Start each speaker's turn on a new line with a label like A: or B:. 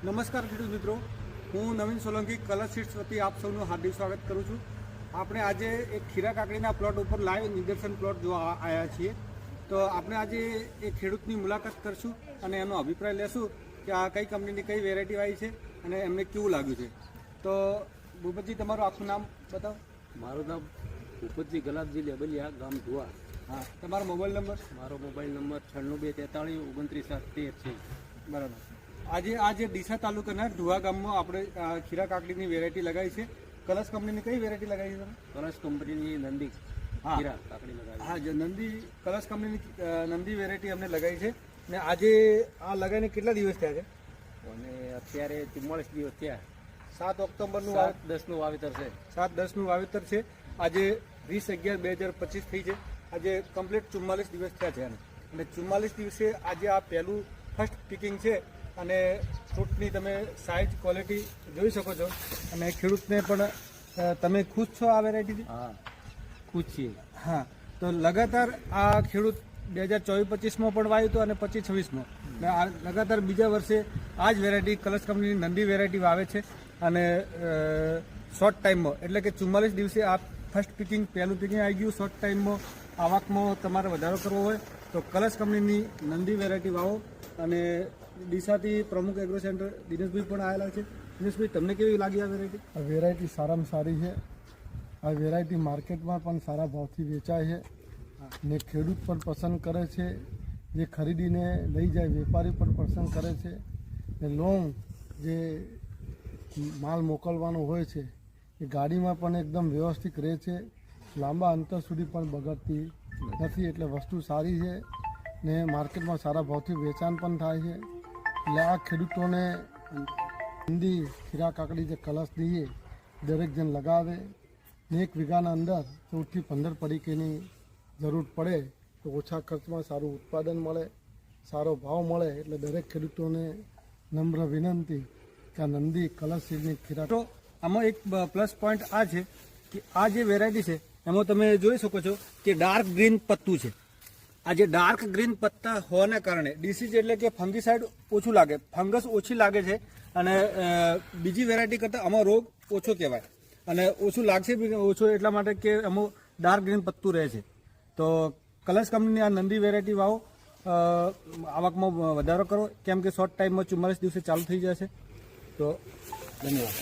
A: નમસ્કાર ખેડૂત મિત્રો, હું નવીન સોલંકી કલર સીડ્સ વતી આપ સૌનું હાર્દિક સ્વાગત કરું છું। આપણે આજે એક ખીરા કાકડીના પ્લોટ ઉપર લાઈવ નિદર્શન પ્લોટ જોવા આવ્યા છીએ। તો આપણે આજે એક ખેડૂતની મુલાકાત કરશું અને એનો અભિપ્રાય લેશું કે આ કઈ કંપનીની કઈ વેરાયટી આવી છે અને એમને કેવું લાગ્યું છે। તો ભૂપતજી, તમારું આખું નામ બતાવો।
B: મારું નામ ભૂપતજી ગલાબજી લેબલિયા, ગામ ધુવા।
A: હા, તમારો મોબાઈલ નંબર?
B: મારો મોબાઈલ નંબર 962343 29 છે।
A: બરાબર। આજે ડીસા તાલુકાના ધુવા ગામમાં આપણે ખીરા કાકડીની વેરાયટી લગાવી છે। કલર્સ કંપનીની કઈ વેરાયટી લગાવી છે તમે?
B: કલર્સ કંપનીની નંદી ખીરા કાકડી લગાવી।
A: હા, જે નંદી કલર્સ કંપનીની નંદી વેરાયટી અમને લગાવી છે। ને આજે આ લગાવીને કેટલા દિવસ થયા છે?
B: અને અત્યારે 44 દિવસ થયા।
A: 7 ઓક્ટોબરનું
B: 10નું વાવેતર છે।
A: 7/10નું વાવેતર છે। આજે 20/11/2025 થઈ છે। આજે કમ્પ્લીટ 44 દિવસ થયા છે અને 44 દિવસે આજે આ પહેલું ફર્સ્ટ પિકિંગ છે અને ફ્રૂટની તમે સાઇઝ ક્વોલિટી જોઈ શકો છો અને ખેડૂતને પણ તમે ખુશ છો આ વેરાયટીથી?
B: હા, ખુશ છીએ।
A: હા, તો લગાતાર આ ખેડૂત 2024-25માં પણ વાવ્યું હતું અને 25-26માં આ લગાતાર બીજા વર્ષે આ જ વેરાયટી કલર્સ કંપનીની નંદી વેરાયટી વાવે છે અને શોર્ટ ટાઈમમાં એટલે કે 44 દિવસે આ ફર્સ્ટ પિકિંગ પહેલું પિકિંગ આવી ગયું। શોર્ટ ટાઈમમાં આવકમાં તમારે વધારો કરવો હોય તો કલર્સ કંપનીની નંદી વેરાયટી વાવો। અને ડીસાથી પ્રમુખ એગ્રો સેન્ટર દિનેશભાઈ પણ આવેલા છે। દિનેશભાઈ, તમને કેવી લાગી આ વેરાયટી?
C: આ વેરાયટી સારામાં સારી છે। આ વેરાયટી માર્કેટમાં પણ સારા ભાવથી વેચાય છે ને ખેડૂત પણ પસંદ કરે છે, જે ખરીદીને લઈ જાય વેપારી પણ પસંદ કરે છે ને લોંગ જે માલ મોકલવાનો હોય છે એ ગાડીમાં પણ એકદમ વ્યવસ્થિત રહે છે, લાંબા અંતર સુધી પણ બગડતી નથી। એટલે વસ્તુ સારી છે ને માર્કેટમાં સારા ભાવથી વેચાણ પણ થાય છે। એટલે આ ખેડૂતોને નંદી ખીરા કાકડી જે કલર્સ દઈએ દરેક જણ લગાવે ને 1 વીઘાના અંદર 14 થી 15 પડીકેની જરૂર પડે તો ઓછા ખર્ચમાં સારું ઉત્પાદન મળે, સારો ભાવ મળે। એટલે દરેક ખેડૂતોને નમ્ર વિનંતી કે આ નંદી કલર્સ સીડની ખીરા।
A: તો આમાં એક પ્લસ પોઈન્ટ આ છે કે આ જે વેરાયટી છે એમાં તમે જોઈ શકો છો કે ડાર્ક ગ્રીન પત્તું છે। આ જે ડાર્ક ગ્રીન પત્તા હોવાને કારણે ડિસીઝ એટલે કે ફંગીસાઇડ ઓછું લાગે, ફંગસ ઓછી લાગે છે અને બીજી વેરાયટી કરતાં આમાં રોગ ઓછો કહેવાય અને ઓછું લાગશે બી ઓછો એટલા માટે કે આમાં ડાર્ક ગ્રીન પત્તું રહે છે। તો કલર્સ કંપનીની આ નંદી વેરાયટી વાવો, આવકમાં વધારો કરો, કેમ કે શોર્ટ ટાઈમમાં 44 દિવસે ચાલુ થઈ જશે। તો ધન્યવાદ।